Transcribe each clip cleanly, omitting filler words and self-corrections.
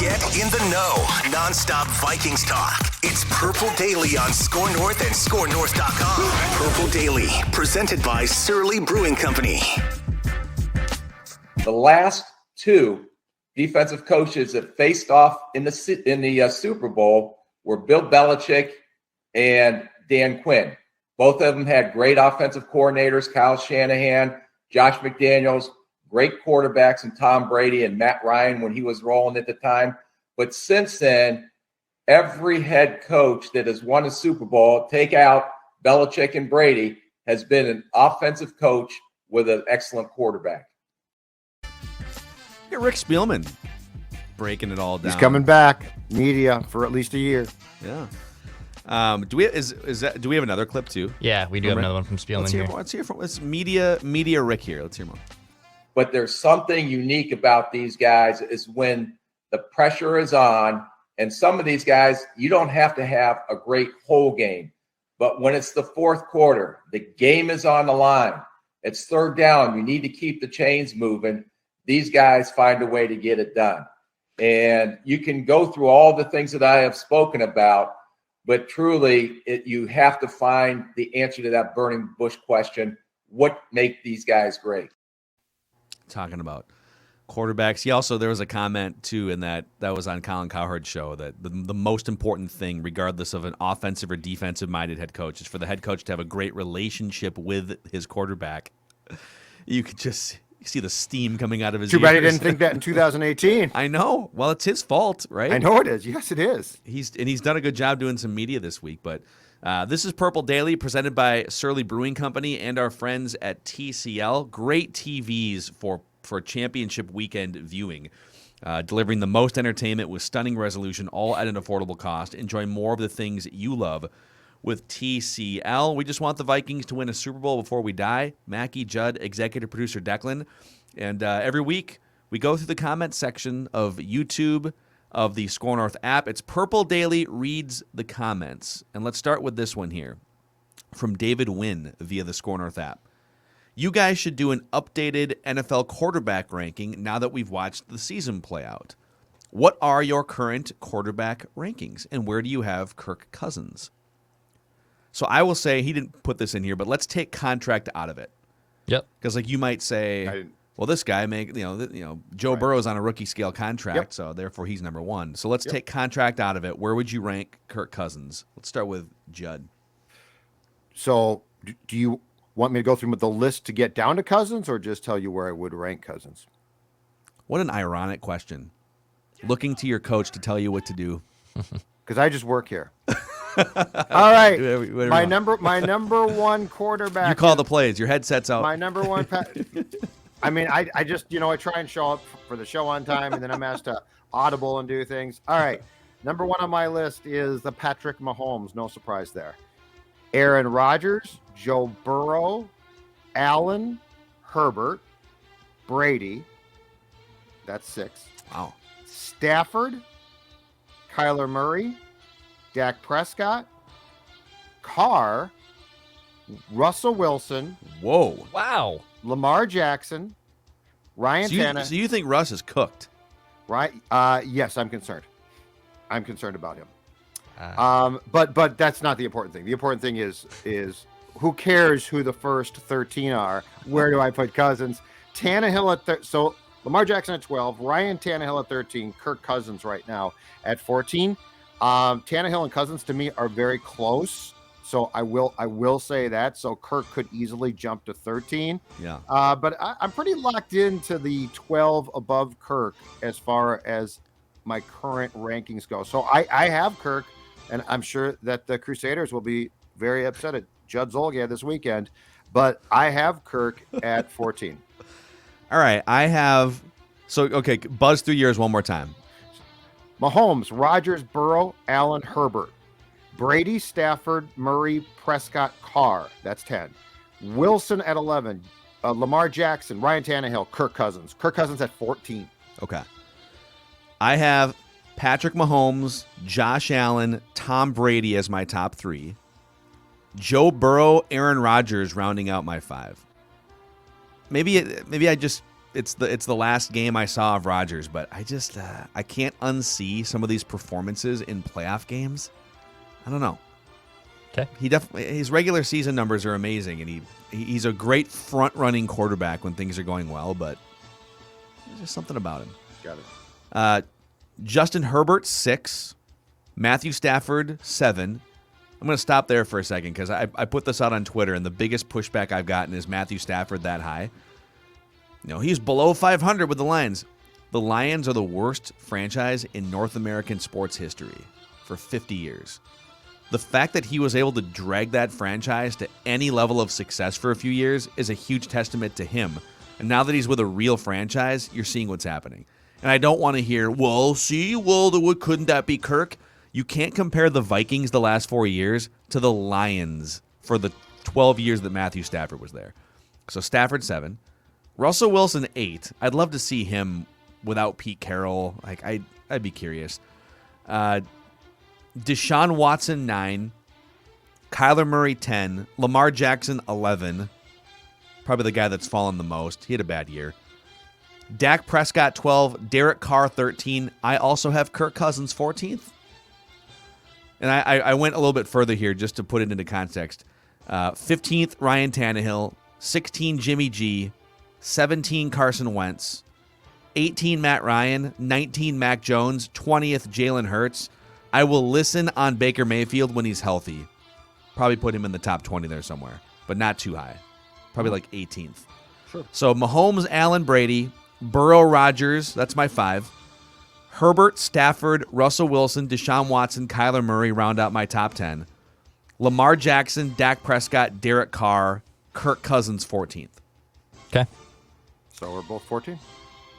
Get in the know. Nonstop Vikings talk. It's Purple Daily on Score North and ScoreNorth.com. Purple Daily, presented by Surly Brewing Company. The last two defensive coaches that faced off in the Super Bowl were Bill Belichick and Dan Quinn. Both of them had great offensive coordinators, Kyle Shanahan, Josh McDaniels, great quarterbacks, and Tom Brady and Matt Ryan when he was rolling at the time. But since then, every head coach that has won a Super Bowl, take out Belichick and Brady, has been an offensive coach with an excellent quarterback. Hey, Rick Spielman breaking it all down. He's coming back, media, for at least a year. Yeah. Do we have another clip too? Yeah, we do have another one from Spielman here. Let's hear from media Rick here. Let's hear more. But there's something unique about these guys is when the pressure is on, and some of these guys, you don't have to have a great whole game. But when it's the fourth quarter, the game is on the line. It's third down. You need to keep the chains moving. These guys find a way to get it done. And you can go through all the things that I have spoken about, but truly you have to find the answer to that burning bush question. What make these guys great? Talking about quarterbacks. There was a comment too in that was on Colin Cowherd's show that the most important thing, regardless of an offensive or defensive minded head coach, is for the head coach to have a great relationship with his quarterback. You could just see the steam coming out of his ears. Too bad he didn't think that in 2018. I know. Well, it's his fault, right? I know it is. Yes, it is. He's done a good job doing some media this week. But this is Purple Daily, presented by Surly Brewing Company and our friends at TCL. Great TVs for championship weekend viewing, delivering the most entertainment with stunning resolution, all at an affordable cost. Enjoy more of the things you love with TCL. We just want the Vikings to win a Super Bowl before we die. Mackie, Judd, executive producer Declan. And every week we go through the comment section of YouTube of the Score North app. It's Purple Daily reads the comments. And let's start with this one here from David Wynn via the Score North app. You guys should do an updated NFL quarterback ranking now that we've watched the season play out. What are your current quarterback rankings, and where do you have Kirk Cousins? So I will say, he didn't put this in here, but let's take contract out of it. Yep. Because you might say, well, this guy Joe Burrow's on a rookie scale contract, so therefore he's number one. So let's take contract out of it. Where would you rank Kirk Cousins? Let's start with Judd. So do you want me to go through the list to get down to Cousins, or just tell you where I would rank Cousins? What an ironic question. Looking to your coach to tell you what to do. Because I just work here. All right. My number one quarterback. You call the plays. Your headset's out. My number one. I just, I try and show up for the show on time, and then I'm asked to audible and do things. All right. Number one on my list is the Patrick Mahomes. No surprise there. Aaron Rodgers, Joe Burrow, Allen, Herbert, Brady. That's 6. Wow. Stafford, Kyler Murray, Dak Prescott, Carr, Russell Wilson. Whoa. Wow. Lamar Jackson, Ryan Tannehill. So you think Russ is cooked? Right? Yes, I'm concerned. I'm concerned about him. But that's not the important thing. The important thing is who cares who the first 13 are? Where do I put Cousins? Tannehill at so Lamar Jackson at 12, Ryan Tannehill at 13, Kirk Cousins right now at 14. Tannehill and Cousins to me are very close, so I will say that. So Kirk could easily jump to 13. Yeah. But I'm pretty locked into the 12 above Kirk as far as my current rankings go. So I have Kirk, and I'm sure that the Crusaders will be very upset at Judd Zolgad this weekend, but I have Kirk at 14. All right, buzz through yours one more time. Mahomes, Rodgers, Burrow, Allen, Herbert. Brady, Stafford, Murray, Prescott, Carr. That's 10. Wilson at 11. Lamar Jackson, Ryan Tannehill, Kirk Cousins. Kirk Cousins at 14. Okay. I have Patrick Mahomes, Josh Allen, Tom Brady as my top 3. Joe Burrow, Aaron Rodgers rounding out my 5. Maybe I just it's the last game I saw of Rodgers, but I just I can't unsee some of these performances in playoff games. I don't know. Okay. His regular season numbers are amazing, and he's a great front running quarterback when things are going well, but there's just something about him. Got it. Justin Herbert 6, Matthew Stafford 7. I'm going to stop there for a second because I put this out on Twitter, and the biggest pushback I've gotten is Matthew Stafford that high. He's below 500 with the Lions. The Lions are the worst franchise in North American sports history for 50 years. The fact that he was able to drag that franchise to any level of success for a few years is a huge testament to him. And now that he's with a real franchise, you're seeing what's happening. And I don't want to hear, couldn't that be Kirk? You can't compare the Vikings the last 4 years to the Lions for the 12 years that Matthew Stafford was there. So Stafford 7. Russell Wilson 8. I'd love to see him without Pete Carroll. I'd be curious. Deshaun Watson 9, Kyler Murray 10, Lamar Jackson 11, probably the guy that's fallen the most. He had a bad year. Dak Prescott 12, Derek Carr 13. I also have Kirk Cousins 14th. And I went a little bit further here just to put it into context. 15th, Ryan Tannehill, 16, Jimmy G, 17, Carson Wentz, 18, Matt Ryan, 19, Mac Jones, 20th, Jalen Hurts. I will listen on Baker Mayfield when he's healthy. Probably put him in the top 20 there somewhere, but not too high. Probably like 18th. Sure. So Mahomes, Allen, Brady, Burrow, Rodgers, that's my 5. Herbert, Stafford, Russell Wilson, Deshaun Watson, Kyler Murray round out my top 10. Lamar Jackson, Dak Prescott, Derek Carr, Kirk Cousins 14th. Okay. So we're both 14?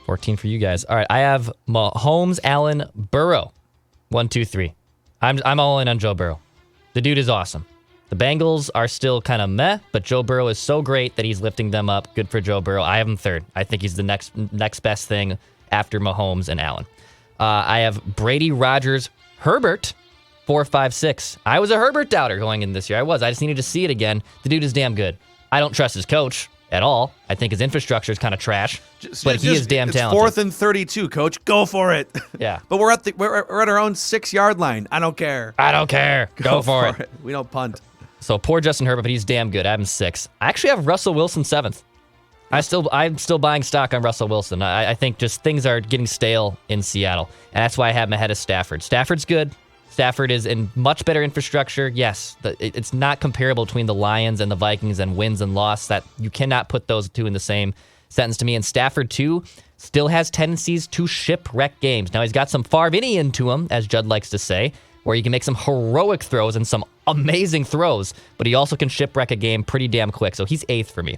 14 for you guys. All right, I have Mahomes, Allen, Burrow. 1, 2, 3. I'm all in on Joe Burrow. The dude is awesome. The Bengals are still kind of meh, but Joe Burrow is so great that he's lifting them up. Good for Joe Burrow. I have him 3rd. I think he's the next best thing after Mahomes and Allen. I have Brady, Rodgers, Herbert, 4, 5, 6. I was a Herbert doubter going in this year. I just needed to see it again. The dude is damn good. I don't trust his coach at all. I think his infrastructure is kind of trash, but he is damn talented. It's 4th and 32, coach. Go for it. Yeah. But we're at our own 6-yard line. I don't care. Go for it. We don't punt. So poor Justin Herbert, but he's damn good. I have him 6. I actually have Russell Wilson 7th. I'm still buying stock on Russell Wilson. I think just things are getting stale in Seattle, and that's why I have him ahead of Stafford. Stafford's good. Stafford is in much better infrastructure. Yes, it's not comparable between the Lions and the Vikings and wins and loss. That you cannot put those two in the same sentence to me. And Stafford, too, still has tendencies to shipwreck games. Now, he's got some Favre-ian to him, as Judd likes to say, where he can make some heroic throws and some amazing throws, but he also can shipwreck a game pretty damn quick. So he's 8th for me.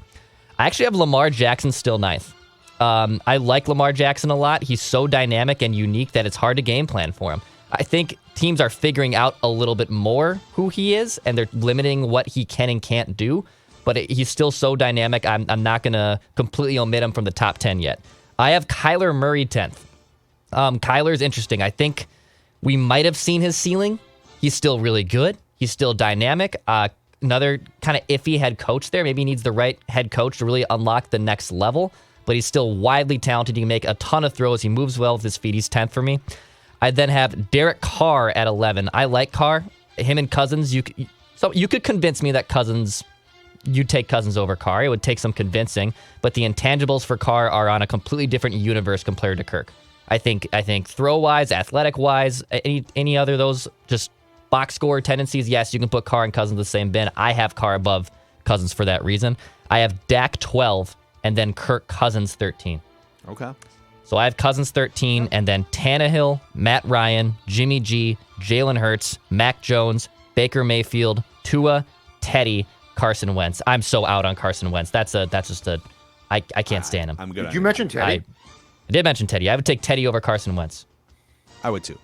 I actually have Lamar Jackson still 9th. I like Lamar Jackson a lot. He's so dynamic and unique that it's hard to game plan for him. I think teams are figuring out a little bit more who he is, and they're limiting what he can and can't do. But he's still so dynamic, I'm not going to completely omit him from the top 10 yet. I have Kyler Murray 10th. Kyler's interesting. I think we might have seen his ceiling. He's still really good. He's still dynamic. Another kind of iffy head coach there. Maybe he needs the right head coach to really unlock the next level. But he's still widely talented. He can make a ton of throws. He moves well with his feet. He's 10th for me. I then have Derek Carr at 11. I like Carr. Him and Cousins. So you could convince me that you'd take Cousins over Carr. It would take some convincing. But the intangibles for Carr are on a completely different universe compared to Kirk. I think throw-wise, athletic-wise, any other of those just box score tendencies, yes, you can put Carr and Cousins in the same bin. I have Carr above Cousins for that reason. I have Dak 12 and then Kirk Cousins 13. Okay. So I have Cousins 13 and then Tannehill, Matt Ryan, Jimmy G, Jalen Hurts, Mac Jones, Baker Mayfield, Tua, Teddy, Carson Wentz. I'm so out on Carson Wentz. I can't stand him. I'm good. Did you mention Teddy? I did mention Teddy. I would take Teddy over Carson Wentz. I would too.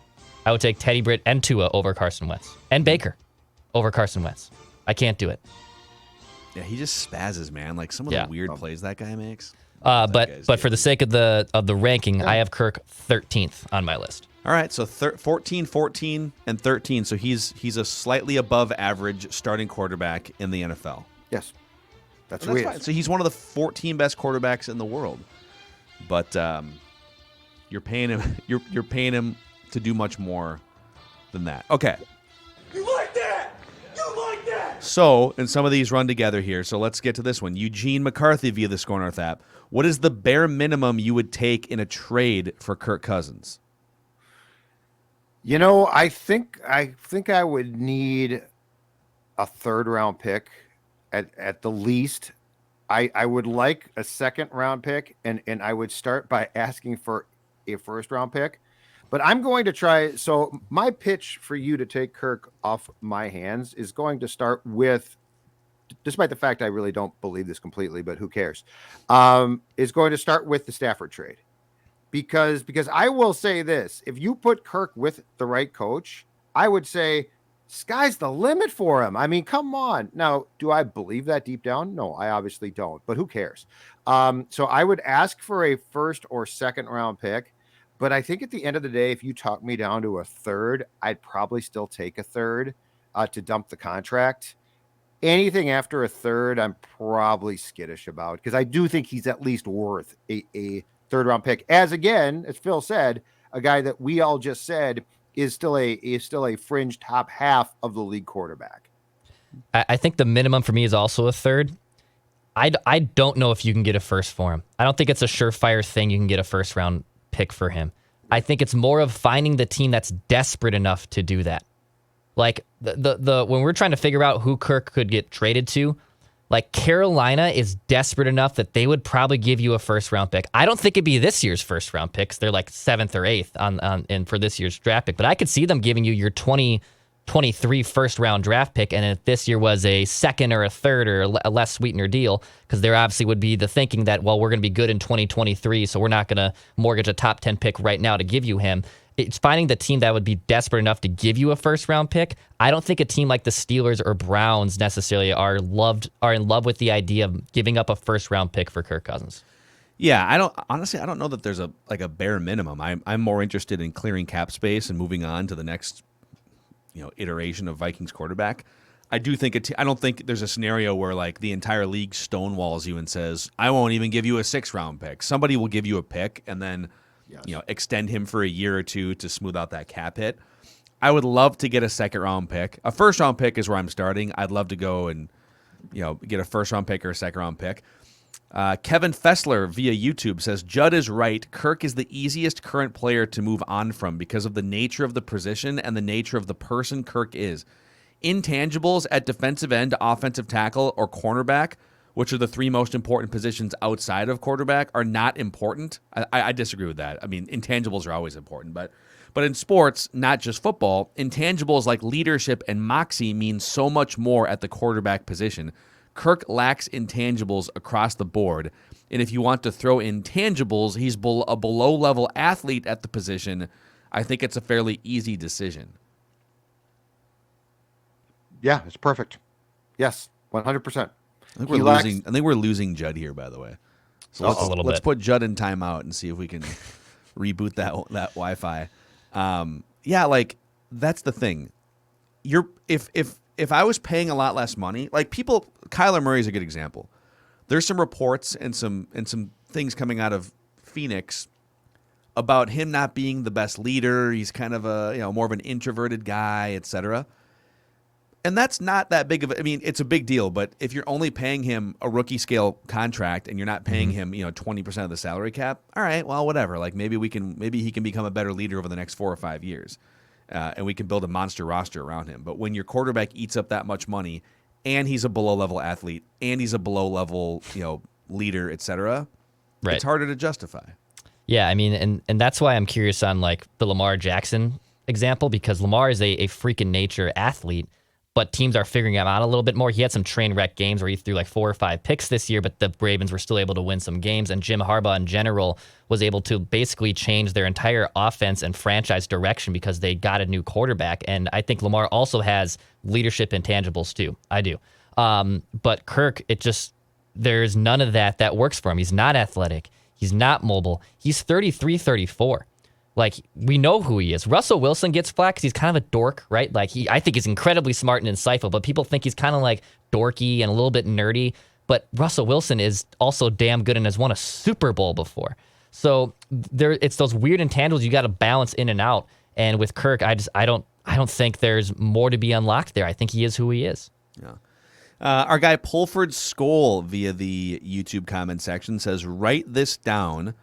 I would take Teddy Britt and Tua over Carson Wentz. And Baker over Carson Wentz. I can't do it. Yeah, he just spazzes, man. Like some of the weird plays that guy makes. But for the sake of the ranking, I have Kirk 13th on my list. All right, so 14, 14, and 13. So he's a slightly above average starting quarterback in the NFL. Yes. That's fine. So he's one of the 14 best quarterbacks in the world. but you're paying him. You're paying him to do much more than that. Okay. You like that? You like that? So, and some of these run together here. So let's get to this one. Eugene McCarthy via the Score North app. What is the bare minimum you would take in a trade for Kirk Cousins? You know, I think I would need a 3rd-round pick at the least. I would like a 2nd-round pick, and I would start by asking for a 1st-round pick. But I'm going to try. So my pitch for you to take Kirk off my hands is going to start with, despite the fact I really don't believe this completely, but who cares, is going to start with the Stafford trade. Because I will say this, if you put Kirk with the right coach, I would say sky's the limit for him. I mean, come on. Now, do I believe that deep down? No, I obviously don't, but who cares? So I would ask for a 1st or 2nd-round pick. But I think at the end of the day, if you talk me down to a 3rd, I'd probably still take a 3rd to dump the contract. Anything after a 3rd, I'm probably skittish about, because I do think he's at least worth a 3rd-round pick. As Phil said, a guy that we all just said is still a fringe top half of the league quarterback. I think the minimum for me is also a 3rd. I don't know if you can get a 1st for him. I don't think it's a surefire thing you can get a 1st-round pick for him. I think it's more of finding the team that's desperate enough to do that. Like the when we're trying to figure out who Kirk could get traded to, like Carolina is desperate enough that they would probably give you a 1st-round pick. I don't think it'd be this year's 1st-round picks. They're like 7th or 8th on for this year's draft pick. But I could see them giving you your 2023 1st-round draft pick, and if this year was a 2nd or a 3rd or a less sweetener deal, because there obviously would be the thinking that, well, we're going to be good in 2023, so we're not going to mortgage a top 10 pick right now to give you him. It's finding the team that would be desperate enough to give you a 1st-round pick. I don't think a team like the Steelers or Browns necessarily are in love with the idea of giving up a 1st-round pick for Kirk Cousins. Yeah, I don't know that there's a bare minimum. I'm more interested in clearing cap space and moving on to the next iteration of Vikings quarterback. I do think I don't think there's a scenario where like the entire league stonewalls you and says, I won't even give you a 6th-round pick. Somebody will give you a pick and then extend him for a year or two to smooth out that cap hit. I would love to get a 2nd-round pick. A 1st-round pick is where I'm starting. I'd love to go and get a 1st-round pick or a 2nd-round pick. Kevin Fessler via YouTube says, Judd is right. Kirk is the easiest current player to move on from because of the nature of the position and the nature of the person Kirk is. Intangibles at defensive end, offensive tackle, or cornerback, which are the 3 most important positions outside of quarterback, are not important. I disagree with that. I mean, intangibles are always important, but in sports, not just football, intangibles like leadership and moxie mean so much more at the quarterback position. Kirk lacks intangibles across the board, and if you want to throw intangibles, he's a below-level athlete at the position. I think it's a fairly easy decision. Yeah, it's perfect. Yes, 100%. I think we're losing Judd here, by the way. So let's put Judd in timeout and see if we can reboot that Wi-Fi. Yeah, like that's the thing. If I was paying a lot less money, like Kyler Murray is a good example. There's some reports and some things coming out of Phoenix about him not being the best leader. He's kind of more of an introverted guy, etc. And that's not that big of it's a big deal, but if you're only paying him a rookie scale contract and you're not paying him, 20% of the salary cap, all right, well, whatever. Like maybe he can become a better leader over the next 4 or 5 years. And we can build a monster roster around him. But when your quarterback eats up that much money and he's a below-level athlete and he's a below-level, leader, etc., right, it's harder to justify. Yeah, I mean, and that's why I'm curious on like the Lamar Jackson example, because Lamar is a freaking nature athlete, but teams are figuring him out a little bit more. He had some train wreck games where he threw like 4 or 5 picks this year, but the Ravens were still able to win some games. And Jim Harbaugh in general was able to basically change their entire offense and franchise direction because they got a new quarterback. And I think Lamar also has leadership intangibles too. I do. But Kirk, there's none of that works for him. He's not athletic. He's not mobile. He's 33, 34. Like, we know who he is. Russell Wilson gets flack because he's kind of a dork, right? Like, I think he's incredibly smart and insightful, but people think he's kind of like dorky and a little bit nerdy. But Russell Wilson is also damn good and has won a Super Bowl before. So it's those weird intangibles you got to balance in and out. And with Kirk, I don't think there's more to be unlocked there. I think he is who he is. Yeah. Our guy Pulford Skoll via the YouTube comment section says, write this down.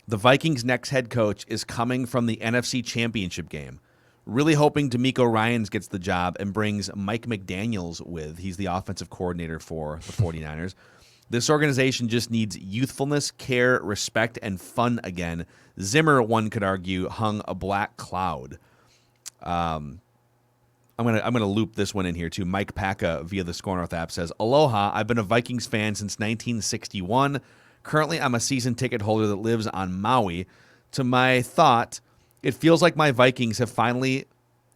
The Vikings' next head coach is coming from the NFC Championship game. Really hoping D'Amico Ryans gets the job and brings Mike McDaniels with. He's the offensive coordinator for the 49ers. This organization just needs youthfulness, care, respect, and fun again. Zimmer, one could argue, hung a black cloud. I'm gonna loop this one in here too. Mike Packa via the Score North app says, Aloha, I've been a Vikings fan since 1961. Currently, I'm a season ticket holder that lives on Maui. To my thought, it feels like my Vikings have finally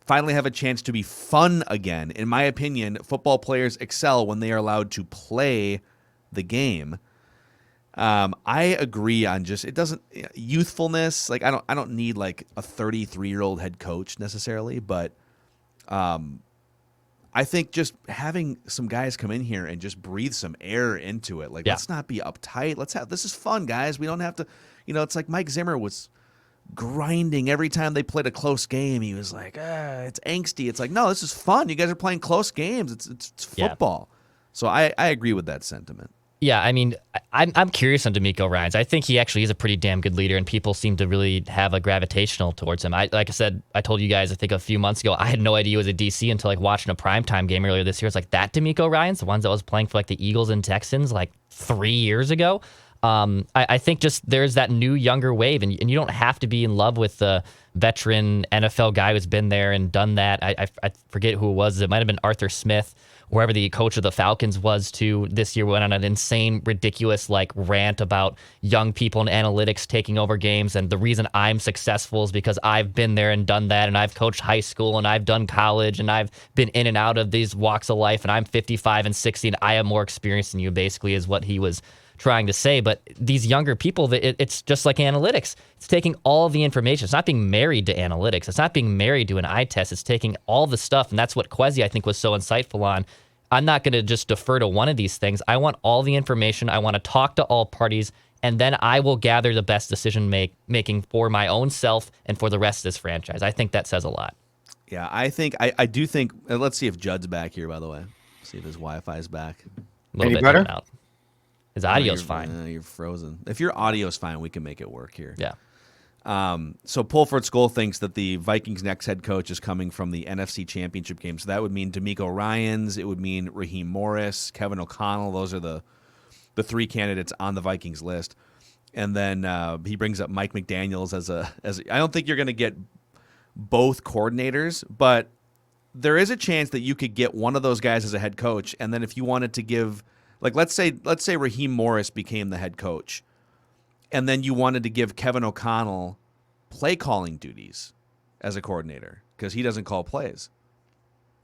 have a chance to be fun again. In my opinion, football players excel when they are allowed to play the game. I agree on just it doesn't youthfulness. Like I don't need like a 33-year-old head coach necessarily, but I think just having some guys come in here and just breathe some air into it. Like let's not be uptight. This is fun, guys. We don't have to. It's like Mike Zimmer was grinding every time they played a close game. He was like, it's angsty. It's like, no, this is fun. You guys are playing close games. It's football. So I agree with that sentiment. Yeah, I mean, I'm curious on D'Amico Ryans. I think he actually is a pretty damn good leader, and people seem to really have a gravitational towards him. Like I said, I told you guys, I think a few months ago, I had no idea he was a DC until like watching a primetime game earlier this year. It's like that D'Amico Ryans, the ones that was playing for like the Eagles and Texans like 3 years ago. I think just there's that new younger wave, and you don't have to be in love with the veteran NFL guy who's been there and done that. I forget who it was. It might have been Arthur Smith, wherever the coach of the Falcons was too this year, went on an insane, ridiculous like rant about young people and analytics taking over games. And the reason I'm successful is because I've been there and done that. And I've coached high school and I've done college and I've been in and out of these walks of life. And I'm 55 and 60 and I have more experience than you, basically is what he was trying to say. But these younger people, it's just like analytics. It's taking all the information. It's not being married to analytics. It's not being married to an eye test. It's taking all the stuff. And that's what Kwesi, I think, was so insightful on. I'm not going to just defer to one of these things. I want all the information. I want to talk to all parties, and then I will gather the best decision making for my own self and for the rest of this franchise. I think that says a lot. Yeah, I do think. Let's see if Judd's back here. By the way, see if his Wi-Fi is back. A little Any bit better? in and out. His audio's fine. You're frozen. If your audio's fine, we can make it work here. Yeah. So Pulford Skoll thinks that the Vikings' next head coach is coming from the NFC Championship game. So that would mean D'Amico Ryans. It would mean Raheem Morris, Kevin O'Connell. Those are the three candidates on the Vikings list. And then he brings up Mike McDaniels as I don't think you're going to get both coordinators, but there is a chance that you could get one of those guys as a head coach. And then if you wanted to give, like, let's say Raheem Morris became the head coach, and then you wanted to give Kevin O'Connell play calling duties as a coordinator because he doesn't call plays.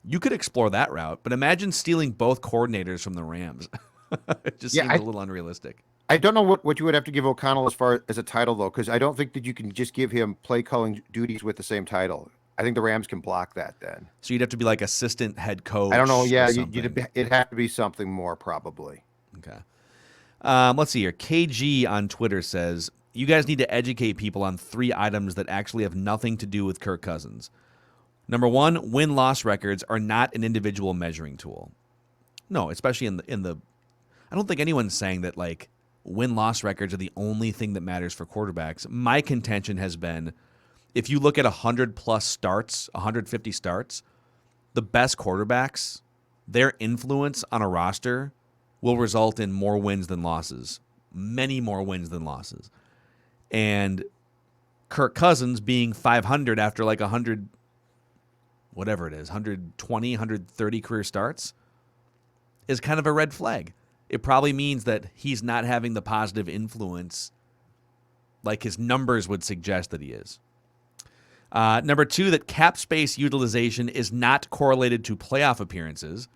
You could explore that route, but imagine stealing both coordinators from the Rams. It just seems a little unrealistic. I don't know what you would have to give O'Connell as far as a title, though, because I don't think that you can just give him play calling duties with the same title. I think the Rams can block that then. So you'd have to be like assistant head coach. I don't know. Yeah, it'd have to be something more probably. Okay. Let's see here. KG on Twitter says, you guys need to educate people on 3 items that actually have nothing to do with Kirk Cousins. Number 1, win-loss records are not an individual measuring tool. No, especially in the I don't think anyone's saying that like win-loss records are the only thing that matters for quarterbacks. My contention has been, if you look at 100+ starts, 150 starts, the best quarterbacks, their influence on a roster will result in more wins than losses, many more wins than losses. And Kirk Cousins being 500 after like 100, whatever it is, 120, 130 career starts is kind of a red flag. It probably means that he's not having the positive influence like his numbers would suggest that he is. Number 2, that cap space utilization is not correlated to playoff appearances.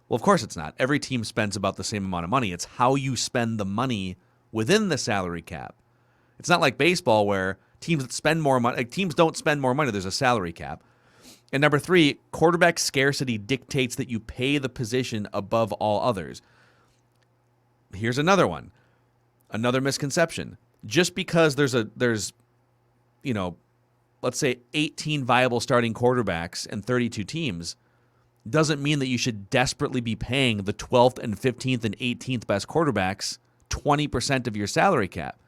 Well, of course it's not. Every team spends about the same amount of money. It's how you spend the money within the salary cap. It's not like baseball where teams that spend more money, like teams don't spend more money. There's a salary cap. And number 3, quarterback scarcity dictates that you pay the position above all others. Here's another one. Another misconception. just because there's let's say 18 viable starting quarterbacks and 32 teams doesn't mean that you should desperately be paying the 12th and 15th and 18th best quarterbacks 20% of your salary cap.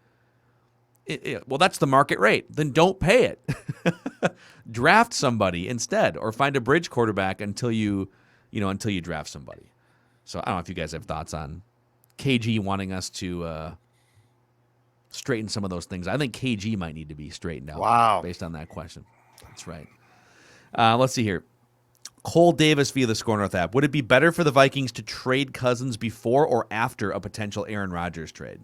Well, that's the market rate. Then don't pay it. Draft somebody instead, or find a bridge quarterback until you draft somebody. So I don't know if you guys have thoughts on KG wanting us to straighten some of those things. I think KG might need to be straightened out. Wow. Based on that question. That's right. Let's see here. Cole Davis via the Score North app. Would it be better for the Vikings to trade Cousins before or after a potential Aaron Rodgers trade?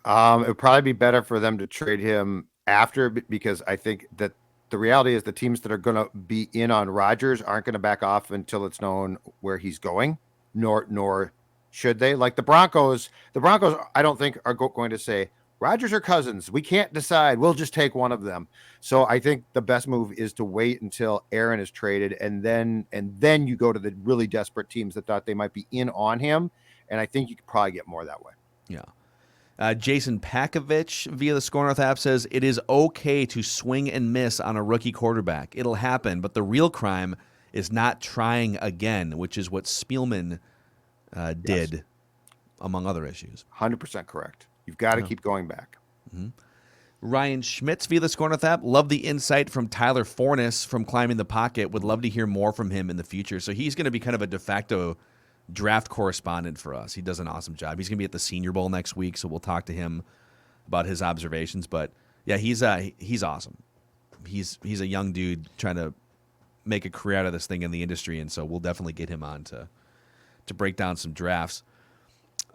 It would probably be better for them to trade him after, because I think that the reality is the teams that are going to be in on Rodgers aren't going to back off until it's known where he's going, nor should they. Like the Broncos, I don't think are going to say Rodgers or Cousins. We can't decide. We'll just take one of them. So I think the best move is to wait until Aaron is traded, and then you go to the really desperate teams that thought they might be in on him. And I think you could probably get more that way. Yeah. Jason Pakovich via the Score North app says, it is okay to swing and miss on a rookie quarterback. It'll happen, but the real crime is not trying again, which is what Spielman did, among other issues. 100% correct. You've got to keep going back. Mm-hmm. Ryan Schmitz via the Score North app. Love the insight from Tyler Forness from Climbing the Pocket. Would love to hear more from him in the future. So he's going to be kind of a de facto draft correspondent for us. He does an awesome job. He's going to be at the Senior Bowl next week, so we'll talk to him about his observations. But yeah, he's awesome. He's a young dude trying to make a career out of this thing in the industry, and so we'll definitely get him on to break down some drafts.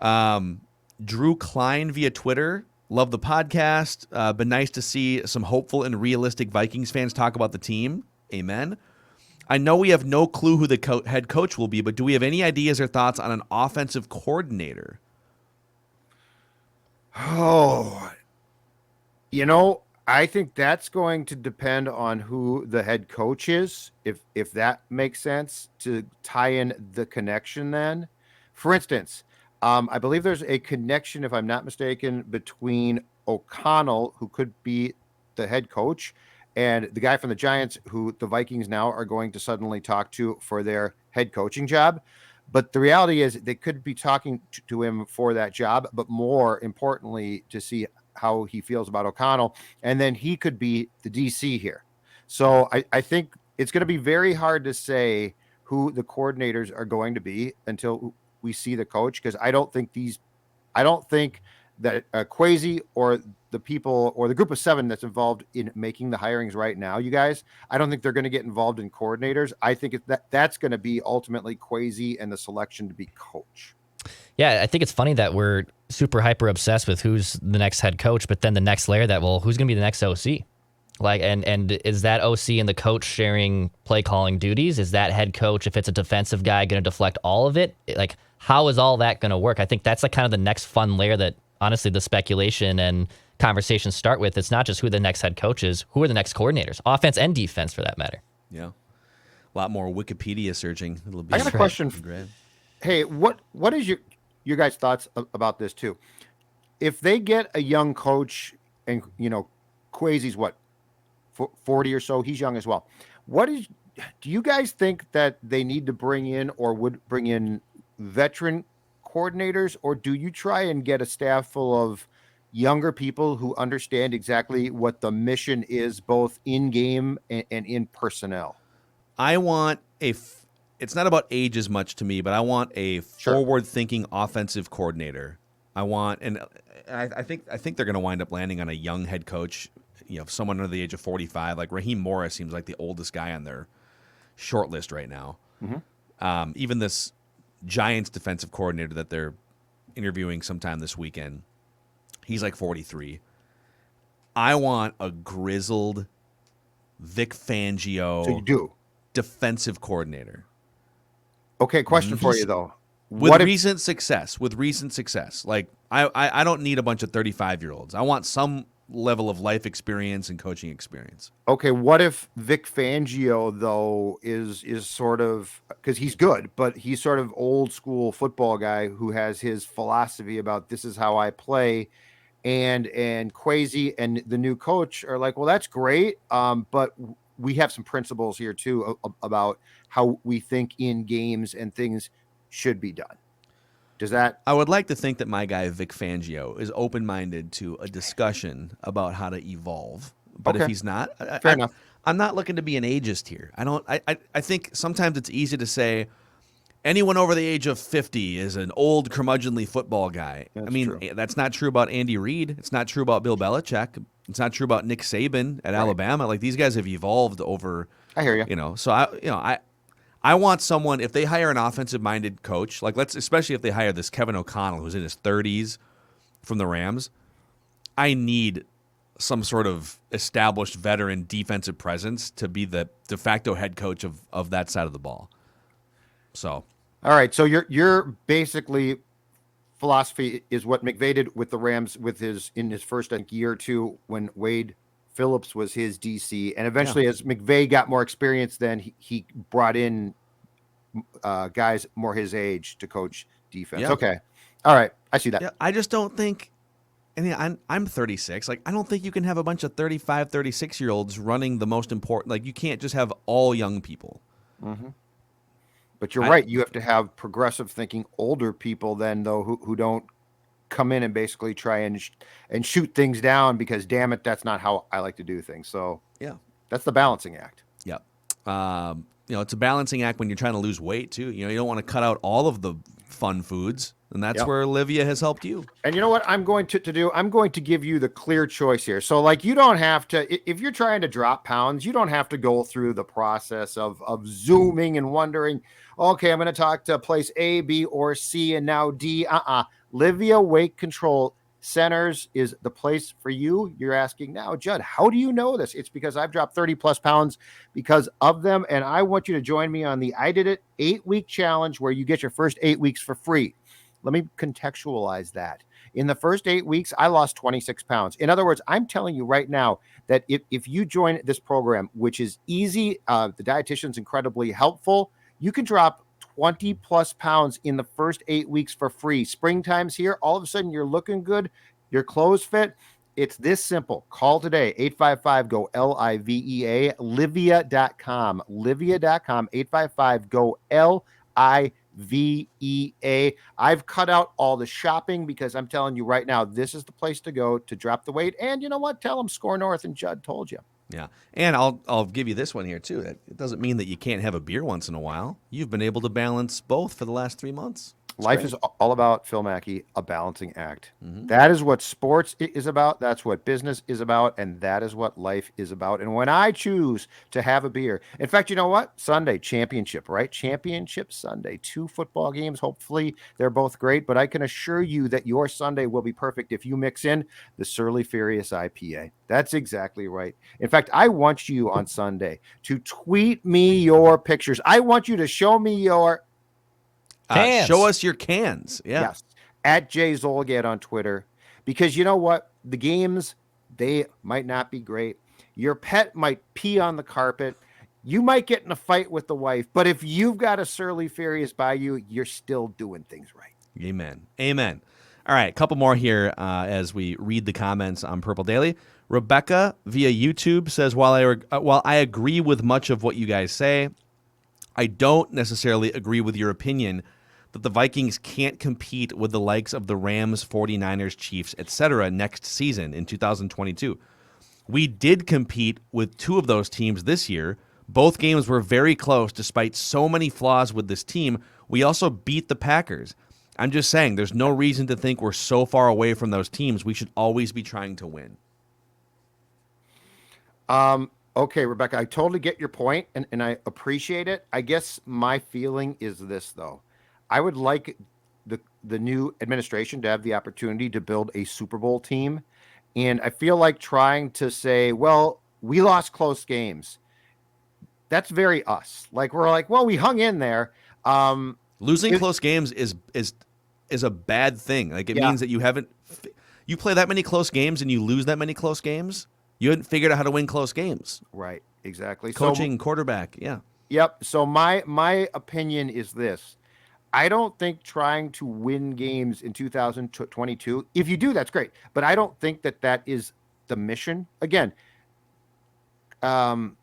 Drew Klein via Twitter. Love the podcast. Been nice to see some hopeful and realistic Vikings fans talk about the team. Amen. I know we have no clue who the head coach will be, but do we have any ideas or thoughts on an offensive coordinator? Oh, I think that's going to depend on who the head coach is, if that makes sense, to tie in the connection then. For instance, I believe there's a connection, if I'm not mistaken, between O'Connell, who could be the head coach, and the guy from the Giants, who the Vikings now are going to suddenly talk to for their head coaching job. But the reality is they could be talking to him for that job, but more importantly, to see how he feels about O'Connell. And then he could be the DC here. So I think it's going to be very hard to say who the coordinators are going to be until we see the coach, because I don't think that Kwesi or the people or the group of 7 that's involved in making the hirings right now, you guys, I don't think they're going to get involved in coordinators. I think that's going to be ultimately Kwesi and the selection to be coach. Yeah, I think it's funny that we're super hyper obsessed with who's the next head coach, but then the next layer that, well, who's going to be the next OC? Like, and is that OC and the coach sharing play calling duties? Is that head coach, if it's a defensive guy, going to deflect all of it? Like, how is all that going to work? I think that's like kind of the next fun layer that honestly the speculation and conversations start with. It's not just who the next head coach is, who are the next coordinators, offense and defense for that matter. Yeah. A lot more Wikipedia searching. It'll be I got a question. Hey, what is your guys' thoughts about this too? If they get a young coach, and Kwesi's what, 40 or so, he's young as well. Do you guys think that they need to bring in or would bring in veteran coordinators, or do you try and get a staff full of younger people who understand exactly what the mission is, both in game and in personnel? I want it's not about age as much to me, but I want a forward-thinking offensive coordinator. And I think they're going to wind up landing on a young head coach, someone under the age of 45. Like Raheem Morris seems like the oldest guy on their short list right now. Mm-hmm. Even this Giants defensive coordinator that they're interviewing sometime this weekend, he's like 43. I want a grizzled Vic Fangio defensive coordinator. Okay, question for you though. With recent success. Like I don't need a bunch of 35-year-olds. I want some level of life experience and coaching experience. Okay, what if Vic Fangio though is sort of, because he's good, but he's sort of old school football guy who has his philosophy about this is how I play, and Kwesi and the new coach are like, well, that's great, but we have some principles here too about how we think in games and things should be done. Does that? I would like to think that my guy Vic Fangio is open-minded to a discussion about how to evolve. But if he's not, fair enough. I'm not looking to be an ageist here. I think sometimes it's easy to say anyone over the age of 50 is an old curmudgeonly football guy. That's not true about Andy Reid. It's not true about Bill Belichick. It's not true about Nick Saban at Alabama. Like, these guys have evolved over. I hear you. So I want someone, if they hire an offensive-minded coach, like especially if they hire this Kevin O'Connell who's in his 30s from the Rams, I need some sort of established veteran defensive presence to be the de facto head coach of that side of the ball. So, all right. So your basically philosophy is what McVay did with the Rams in his first year or two when Wade Phillips was his DC, and eventually as McVay got more experience, then he brought in guys more his age to coach defense. Yeah. Okay. All right. I see that. Yeah, I just don't think. I'm 36. Like, I don't think you can have a bunch of 35, 36-year-olds running the most important. Like, you can't just have all young people. Mm-hmm. But you're right. You have to have progressive thinking older people then, though, who don't come in and basically try and shoot things down because, damn it, that's not how I like to do things. So, yeah, that's the balancing act. Yep. It's a balancing act when you're trying to lose weight, too. You don't want to cut out all of the fun foods. And that's where Olivia has helped you. And you know what I'm going to do? I'm going to give you the clear choice here. So, like, you don't have to, if you're trying to drop pounds, you don't have to go through the process of zooming and wondering, okay, I'm going to talk to place A, B, or C, and now D. Livia Weight Control Centers is the place for you. You're asking now, Judd, how do you know this? It's because I've dropped 30 plus pounds because of them. And I want you to join me on the I Did It 8-week challenge where you get your first 8 weeks for free. Let me contextualize that. In the first 8 weeks, I lost 26 pounds. In other words, I'm telling you right now that if you join this program, which is easy, the dietitian's incredibly helpful, you can drop 20 plus pounds in the first 8 weeks for free. Springtime's here. All of a sudden, you're looking good. Your clothes fit. It's this simple. Call today, 855-GO-LIVEA, Livia.com, Livia.com, 855-GO-LIVEA. I've cut out all the shopping because I'm telling you right now, this is the place to go to drop the weight. And you know what? Tell them Score North and Judd told you. Yeah. And I'll give you this one here too. It doesn't mean that you can't have a beer once in a while. You've been able to balance both for the last 3 months. Life is all about, Phil Mackey, a balancing act. Mm-hmm. That is what sports is about. That's what business is about. And that is what life is about. And when I choose to have a beer, in fact, you know what? Sunday, championship, right? Championship Sunday. 2 football games. Hopefully they're both great. But I can assure you that your Sunday will be perfect if you mix in the Surly Furious IPA. That's exactly right. In fact, I want you on Sunday to tweet me your pictures. I want you to show me your show us your cans. Yeah. Yes. At Jay Zolgad on Twitter. Because you know what? The games, they might not be great. Your pet might pee on the carpet. You might get in a fight with the wife. But if you've got a Surly Furious by you, you're still doing things right. Amen. Amen. All right. A couple more here as we read the comments on Purple Daily. Rebecca via YouTube says, while I agree with much of what you guys say, I don't necessarily agree with your opinion that the Vikings can't compete with the likes of the Rams, 49ers, Chiefs, etc. next season in 2022. We did compete with 2 of those teams this year. Both games were very close despite so many flaws with this team. We also beat the Packers. I'm just saying there's no reason to think we're so far away from those teams. We should always be trying to win. Okay, Rebecca, I totally get your point, and I appreciate it. I guess my feeling is this, though. I would like the new administration to have the opportunity to build a Super Bowl team. And I feel like trying to say, well, we lost close games. That's very us. Like, we're like, well, we hung in there. Losing close games is a bad thing. Like, it means that you play that many close games and you lose that many close games. You hadn't figured out how to win close games. Right, exactly. Coaching, quarterback, yeah. Yep. So my opinion is this. I don't think trying to win games in 2022, if you do, that's great. But I don't think that is the mission. Again, Kwesi's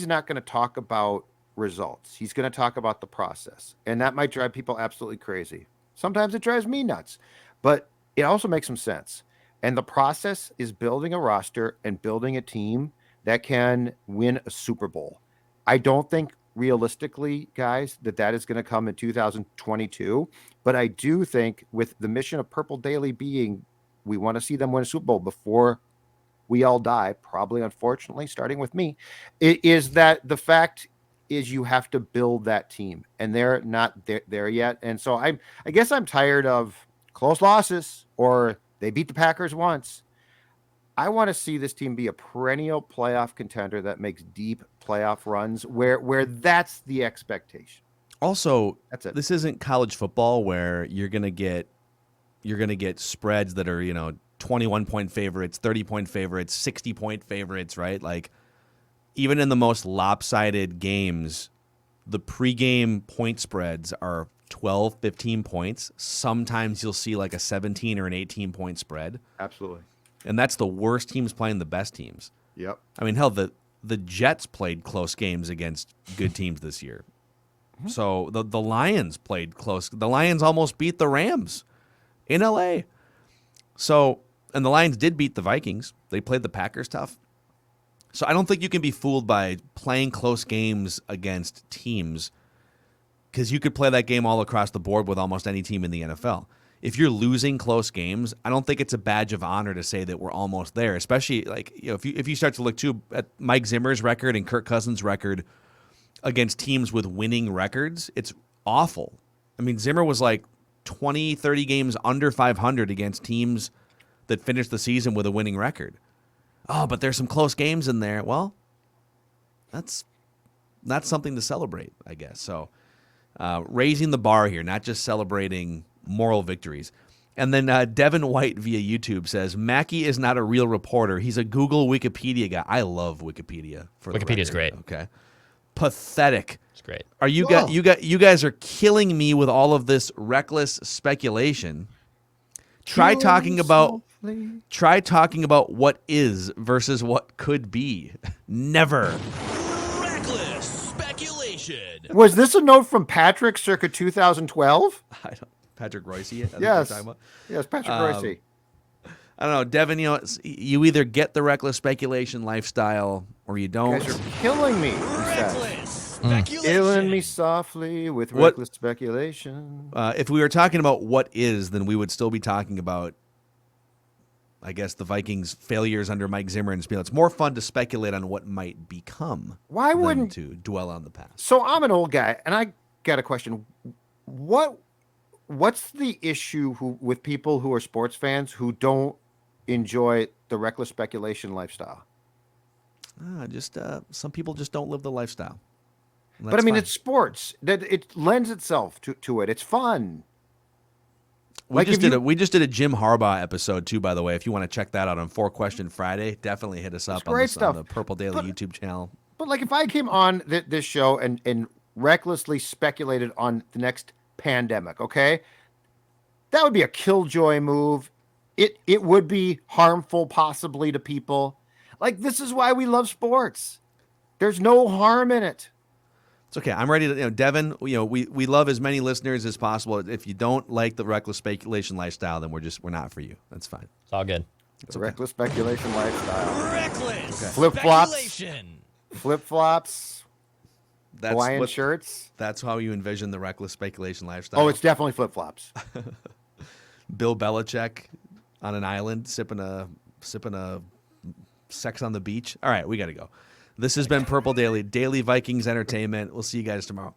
not going to talk about results. He's going to talk about the process. And that might drive people absolutely crazy. Sometimes it drives me nuts. But it also makes some sense. And the process is building a roster and building a team that can win a Super Bowl. I don't think realistically, guys, that is going to come in 2022. But I do think with the mission of Purple Daily being we want to see them win a Super Bowl before we all die, probably, unfortunately, starting with me, it is that the fact is you have to build that team, and they're not there yet. And so I guess I'm tired of close losses or they beat the Packers once. I want to see this team be a perennial playoff contender that makes deep playoff runs where that's the expectation. Also, that's it. This isn't college football where you're gonna get spreads that are 21-point favorites, 30-point favorites, 60-point favorites, right? Like even in the most lopsided games, the pregame point spreads are 12, 15 points. Sometimes you'll see like a 17 or an 18-point spread. Absolutely. And that's the worst teams playing the best teams. Yep. I mean, hell, the Jets played close games against good teams this year. Mm-hmm. So the Lions played close. The Lions almost beat the Rams in LA. So, and the Lions did beat the Vikings. They played the Packers tough. So I don't think you can be fooled by playing close games against teams because you could play that game all across the board with almost any team in the NFL. If you're losing close games, I don't think it's a badge of honor to say that we're almost there, especially like if you start to look too at Mike Zimmer's record and Kirk Cousins' record against teams with winning records, it's awful. I mean, Zimmer was like 20, 30 games under 500 against teams that finished the season with a winning record. Oh, but there's some close games in there. Well, that's something to celebrate, I guess. So raising the bar here, not just celebrating moral victories. And then Devin White via YouTube says, Mackey is not a real reporter. He's a Google Wikipedia guy. I love Wikipedia. Wikipedia's great. Okay. Pathetic. It's great. Are you guys are killing me with all of this reckless speculation. Try talking about what is versus what could be. Never. Reckless speculation. Was this a note from Patrick circa 2012? Patrick Royce? Yes. Yes, Patrick Royce. I don't know, Devin, you either get the reckless speculation lifestyle or you don't. You guys are killing me. Reckless speculation. Killing me softly with reckless speculation. If we were talking about what is, then we would still be talking about, I guess, the Vikings' failures under Mike Zimmer and Spiel. It's more fun to speculate on what might become. Why wouldn't to dwell on the past? So I'm an old guy, and I got a question. What's the issue with people who are sports fans who don't enjoy the reckless speculation lifestyle? Just some people just don't live the lifestyle. But I mean, it's sports. That it lends itself to it. It's fun. We just did a Jim Harbaugh episode too, by the way. If you want to check that out on 4 Question Friday, definitely hit us up on the Purple Daily YouTube channel. But like, if I came on this show and recklessly speculated on the next pandemic, okay, that would be a killjoy move. It would be harmful possibly to people. Like, this is why we love sports. There's no harm in it. It's okay. I'm ready to, Devin, we love as many listeners as possible. If you don't like the reckless speculation lifestyle, then we're not for you. That's fine. It's all good. It's okay. Reckless speculation lifestyle. Reckless Flip-flops. Hawaiian shirts. That's how you envision the reckless speculation lifestyle. Oh, it's definitely flip-flops. Bill Belichick on an island sipping a sex on the beach. All right, we got to go. This has been Purple Daily Vikings Entertainment. We'll see you guys tomorrow.